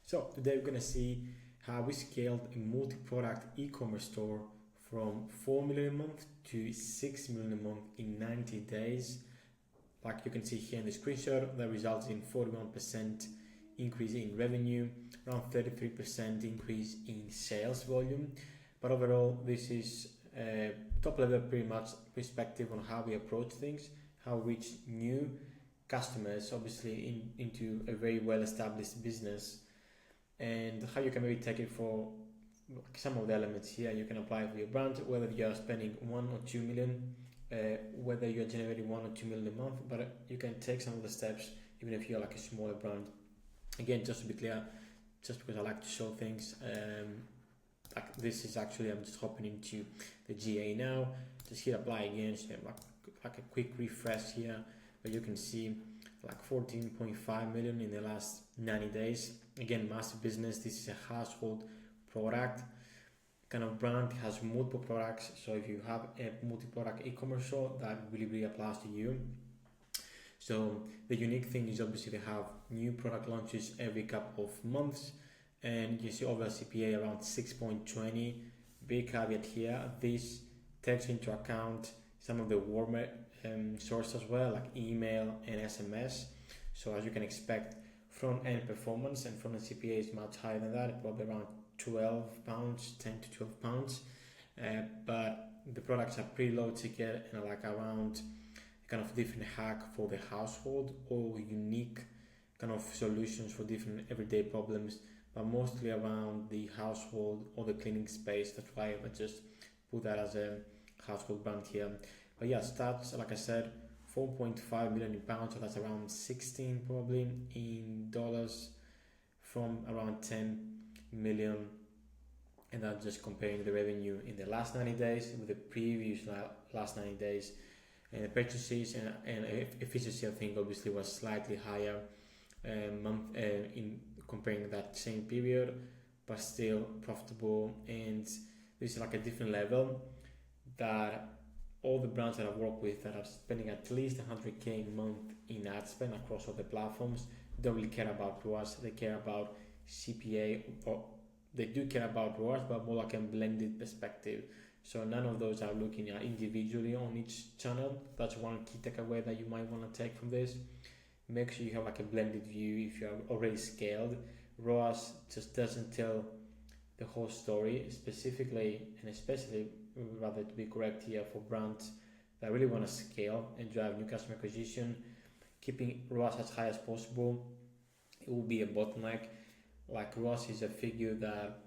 So today we're gonna see how we scaled a multi-product e-commerce store from 4 million a month to 6 million a month in 90 days. Like you can see here in the screenshot, that results in 41% increase in revenue, around 33% increase in sales volume. But overall, this is top level pretty much perspective on how we approach things, how we reach new customers, obviously into a very well established business, and how you can maybe take it for some of the elements here. You can apply for your brand, whether you are spending 1 or 2 million, whether you're generating 1 or 2 million a month, but you can take some of the steps even if you're like a smaller brand. Again, just to be clear, just because I like to show things, like this is actually, I'm just hopping into the GA now, just hit apply again, so like a quick refresh here, but you can see like 14.5 million in the last 90 days. Again, massive business. This is a household product kind of brand. It has multiple products, so if you have a multi-product e-commerce store, that really applies to you. So the unique thing is obviously they have new product launches every couple of months, and you see overall CPA around 6.20. Big caveat here, this takes into account some of the warmer sources as well, like email and SMS. So as you can expect, front-end performance and front-end CPA is much higher than that, probably around £12, 10 to £12. But the products are pretty low ticket and are like around kind of different hack for the household or unique kind of solutions for different everyday problems, but mostly around the household or the cleaning space. That's why I just put that as a household brand here. But yeah, stats, like I said, 4.5 million in pounds, so that's around 16 probably in dollars, from around 10 million. And I'm just comparing the revenue in the last 90 days with the previous last 90 days. And the purchases and efficiency, I think, obviously was slightly higher in comparing that same period, but still profitable. And this is like a different level that all the brands that I've worked with that are spending at least 100k a month in ad spend across all the platforms don't really care about ROAS. They care about CPA, or they do care about ROAS, but more like a blended perspective. So none of those are looking at individually on each channel. That's one key takeaway that you might want to take from this. Make sure you have like a blended view if you are already scaled. ROAS just doesn't tell the whole story, specifically and especially, rather to be correct here, for brands that really want to scale and drive new customer acquisition. Keeping ROAS as high as possible, it will be a bottleneck. Like ROAS is a figure that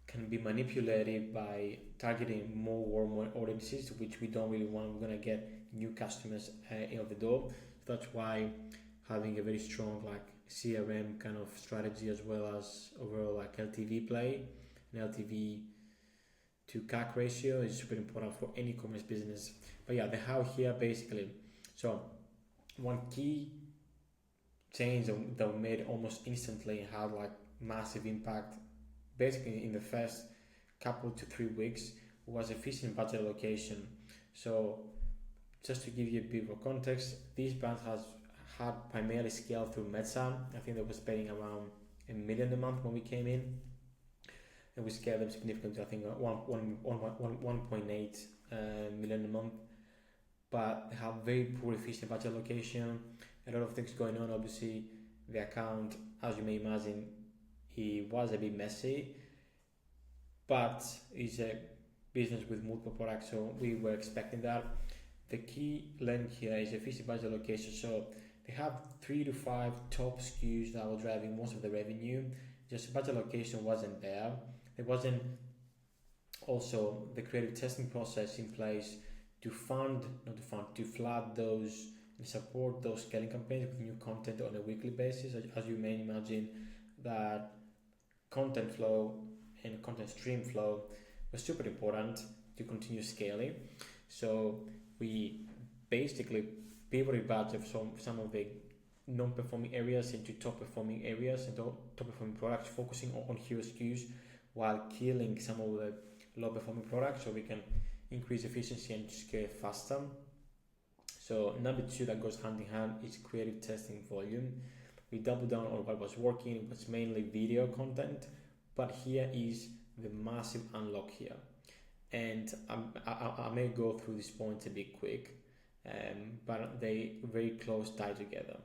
can be manipulated by targeting more warm audiences, which we don't really want. We're going to get new customers in the door. So that's why having a very strong like CRM kind of strategy, as well as overall like LTV play and LTV to CAC ratio, is super important for any commerce business. But yeah, the how here basically. So one key change that we made almost instantly had like massive impact basically in the first couple to 3 weeks was efficient budget allocation. So just to give you a bit of context, this brand has had primarily scaled through Meta. I think they were spending around $1 million a month when we came in, and we scaled them significantly. I think 1.8 million a month. But they have very poor efficient budget allocation. A lot of things going on. Obviously, the account, as you may imagine, it was a bit messy, but it's a business with multiple products, so we were expecting that. The key link here is efficient budget allocation. So they have 3 to 5 top SKUs that were driving most of the revenue. Just budget allocation wasn't there. There wasn't also the creative testing process in place to flood those and support those scaling campaigns with new content on a weekly basis. As you may imagine, that content flow and content stream flow was super important to continue scaling. So we basically pivoted budget from some of the non-performing areas into top-performing areas and top-performing products, focusing on hero SKUs while killing some of the low-performing products so we can increase efficiency and scale faster. So number 2 that goes hand in hand is creative testing volume. We doubled down on what was working. It was mainly video content, but here is the massive unlock here. And I may go through these points a bit quick, but they very close tie together.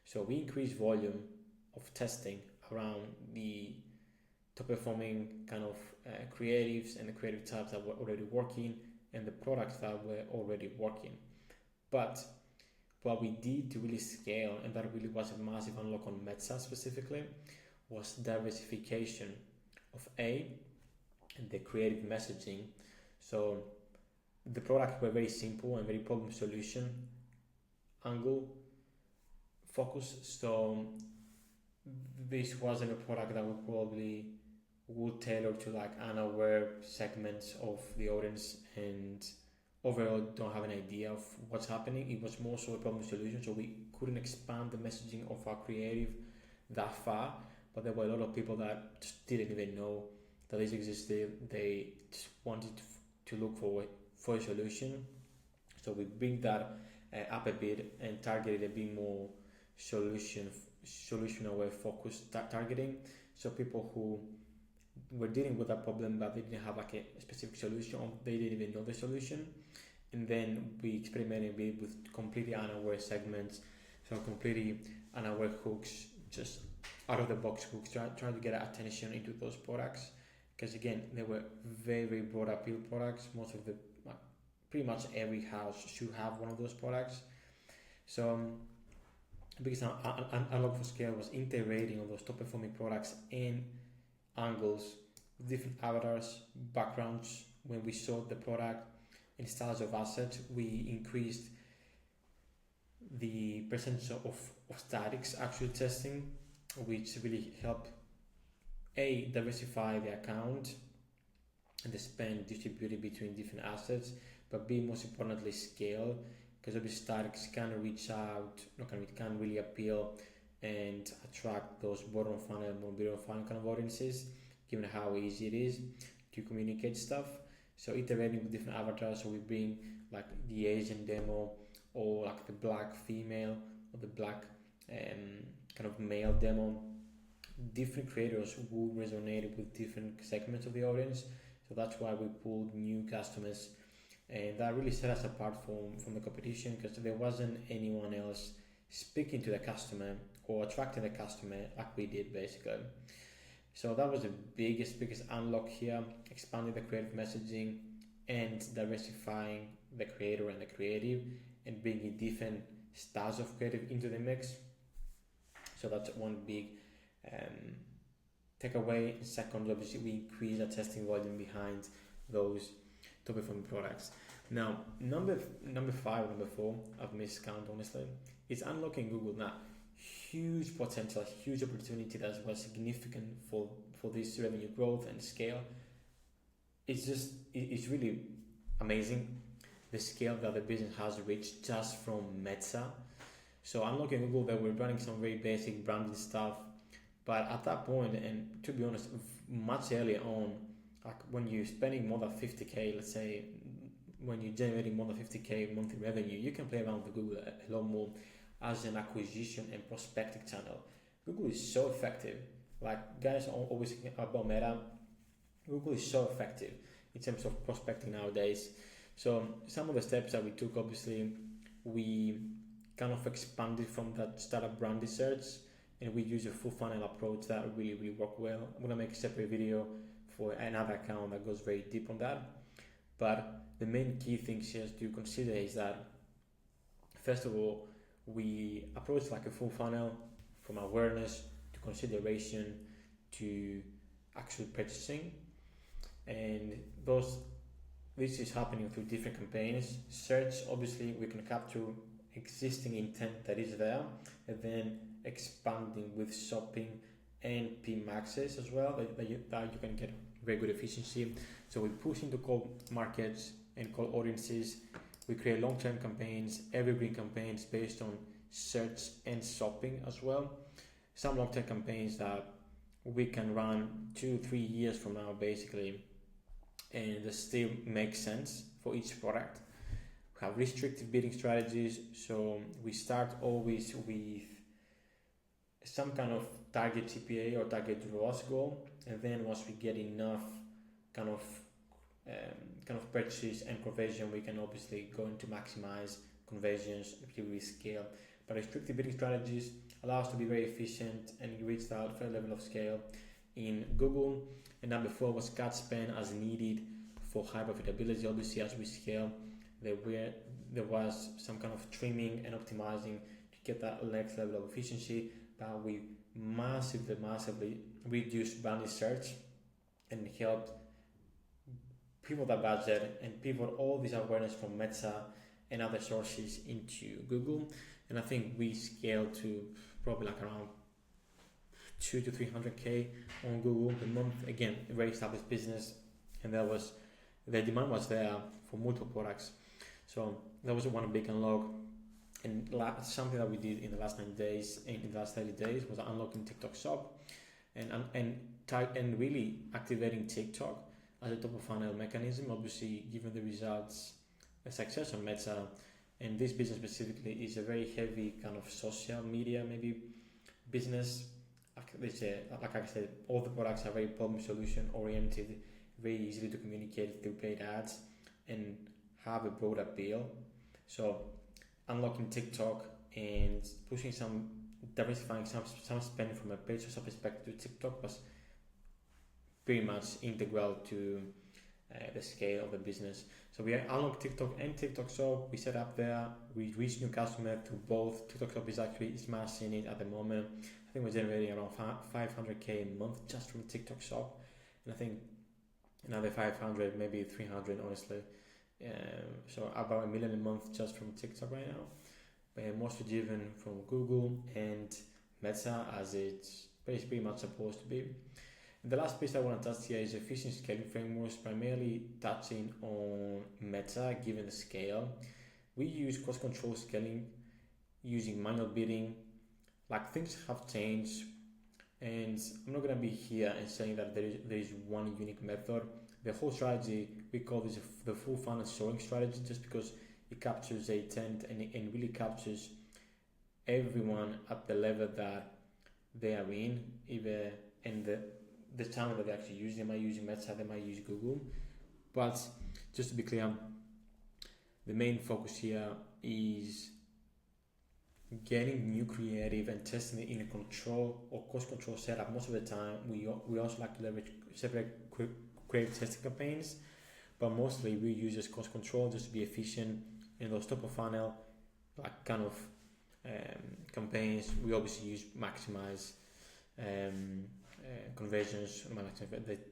So we increase volume of testing around the top performing kind of creatives and the creative types that were already working and the products that were already working. But what we did to really scale, and that really was a massive unlock on Meta specifically, was diversification of the creative messaging. So the products were very simple and very problem solution angle focus. So this wasn't a product that would tailor to like unaware segments of the audience and overall don't have an idea of what's happening. It was more so a problem solution, so we couldn't expand the messaging of our creative that far, but there were a lot of people that just didn't even know that this existed. They just wanted to look for a solution, so we bring that up a bit and targeted a bit more solution aware focused targeting. So people who were dealing with that problem but they didn't have like a specific solution, or they didn't even know the solution. And then we experimented a bit with completely unaware segments, so completely unaware hooks, just out of the box hooks, trying to get attention into those products, because again they were very, very broad appeal products. Most of the pretty much every house should have one of those products. So because unlock for scale was integrating all those top performing products and angles, different avatars, backgrounds. When we saw the product in styles of assets, we increased the percentage of statics actually testing, which really helped diversify the account and the spend distributed between different assets, but B, most importantly, scale, because obviously statics can reach out, can really appeal and attract those bottom funnel, more middle funnel kind of audiences, given how easy it is to communicate stuff. So iterating with different avatars, so we bring like the Asian demo, or like the black female, or the black kind of male demo. Different creators who resonated with different segments of the audience. So that's why we pulled new customers, and that really set us apart from the competition, because there wasn't anyone else speaking to the customer or attracting the customer like we did basically. So that was the biggest unlock here, expanding the creative messaging and diversifying the creator and the creative, and bringing different styles of creative into the mix. So that's one big takeaway. Second, obviously we increase our testing volume behind those top performing products. Now number 5 or number 4, I've missed count honestly, is unlocking Google. Now huge potential, huge opportunity that was significant for this revenue growth and scale. It's really amazing the scale that the business has reached just from Meta. So unlocking Google, they were running some very basic branding stuff, but at that point, and to be honest, much earlier on, like when you're spending more than 50k, let's say, when you're generating more than 50k monthly revenue, you can play around with Google a lot more as an acquisition and prospecting channel. Google is so effective. Like guys are always thinking about Meta. Google is so effective in terms of prospecting nowadays. So some of the steps that we took, obviously, we kind of expanded from that startup brand research, and we use a full funnel approach that really worked well. I'm gonna make a separate video for another account that goes very deep on that. But the main key things here to consider is that, first of all, we approach like a full funnel from awareness to consideration to actual purchasing, and this is happening through different campaigns. Search, obviously, we can capture existing intent that is there, and then expanding with shopping and PMAXs as well, that you can get very good efficiency. So we push into cold markets and cold audiences. We create long-term campaigns, evergreen campaigns based on search and shopping as well. Some long-term campaigns that we can run 2-3 years from now basically, and they still make sense for each product. We have restrictive bidding strategies, so we start always with some kind of target CPA or target ROAS goal, and then once we get enough kind of purchase and conversion, we can obviously go into maximize conversions if we scale. But restrictive bidding strategies allow us to be very efficient and reach that fair level of scale in Google. And number 4 was cut spend as needed for high profitability. Obviously, as we scale, there was some kind of trimming and optimizing to get that next level of efficiency, but we massively reduced branded search and helped pivot that budget and pivot all this awareness from Meta and other sources into Google. And I think we scaled to probably like around 2 to 300k on Google per month. Again, a very established business, and the demand was there for multiple products. So that was one big unlock. And something that we did in the last 90 days, in the last 30 days, was unlocking TikTok Shop and really activating TikTok as a top of funnel mechanism. Obviously, given the results, the success of Meta, and this business specifically is a very heavy kind of social media maybe business. Like I said, all the products are very problem solution oriented, very easily to communicate through paid ads and have a broad appeal. So unlocking TikTok and diversifying some spending from a paid social perspective to TikTok was pretty much integral to the scale of the business. So we unlocked TikTok and TikTok Shop. We set up there. We reached new customers through both. TikTok Shop is smashing it at the moment. I think we're generating around 500k a month just from TikTok Shop, and I think another 500, maybe 300, honestly. So about $1 million a month just from TikTok right now, but mostly driven from Google and Meta, as it's pretty much supposed to be. And the last piece I want to touch here is efficient scaling frameworks, primarily touching on Meta. Given the scale, we use cost control scaling using manual bidding. Like, things have changed, and I'm not gonna be here and saying that there is one unique method. The whole strategy, we call this the full funnel soaring strategy, just because it captures a tent and really captures everyone at the level that they are in, either in the channel that they actually use. They might use Meta, they might use Google, but just to be clear, the main focus here is getting new creative and testing it in a control or cost control setup. Most of the time, we also like to leverage separate creative testing campaigns, but mostly we use this cost control just to be efficient in those top of funnel like kind of campaigns. We obviously use maximize conversions.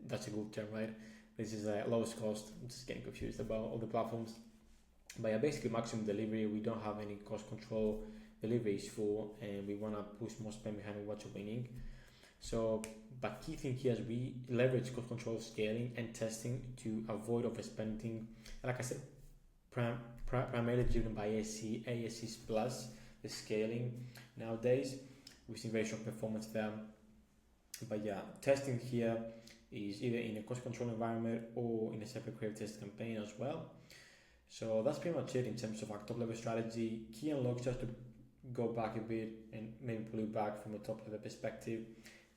That's a good term, right? This is lowest cost. I'm just getting confused about all the platforms, but yeah, basically maximum delivery. We don't have any cost control. Delivery is full, and we want to push more spend behind what you're winning. So, but key thing here is we leverage cost control, scaling, and testing to avoid overspending. Like I said, primarily driven by ASCs plus the scaling nowadays. We've seen very strong performance there. But yeah, testing here is either in a cost control environment or in a separate creative test campaign as well. So that's pretty much it in terms of our top level strategy. Key unlocks, just to go back a bit and maybe pull it back from a top level perspective: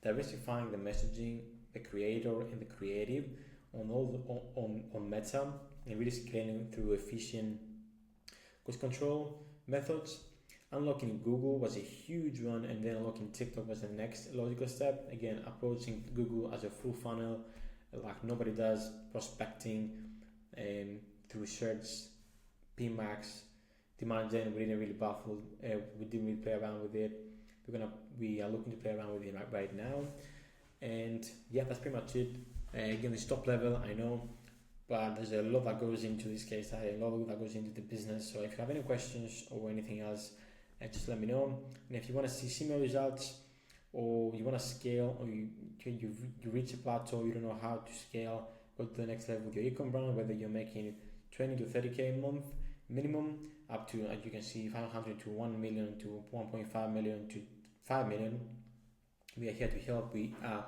diversifying the messaging, the creator, and the creative on Meta, and really scaling through efficient cost control methods. Unlocking Google was a huge one, and then unlocking TikTok was the next logical step. Again, approaching Google as a full funnel like nobody does, prospecting through search, PMAX, demand gen. We didn't really baffle. We didn't really play around with it. We are looking to play around with it right now, and yeah, that's pretty much it. Again, this top level, I know, but there's a lot that goes into this case study, a lot that goes into the business. So if you have any questions or anything else, just let me know. And if you want to see similar results, or you want to scale, or you reach a plateau, you don't know how to scale, go to the next level with your e-com brand, whether you're making 20 to 30k a month minimum, up to, as you can see, 500 to 1 million to 1.5 million to 5 million. We are here to help. We are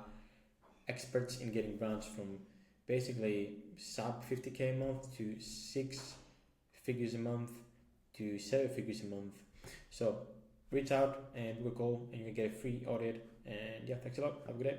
experts in getting brands from basically sub 50k a month to 6 figures a month to 7 figures a month. So reach out and we'll call and you get a free audit. And yeah, thanks a lot. Have a good day.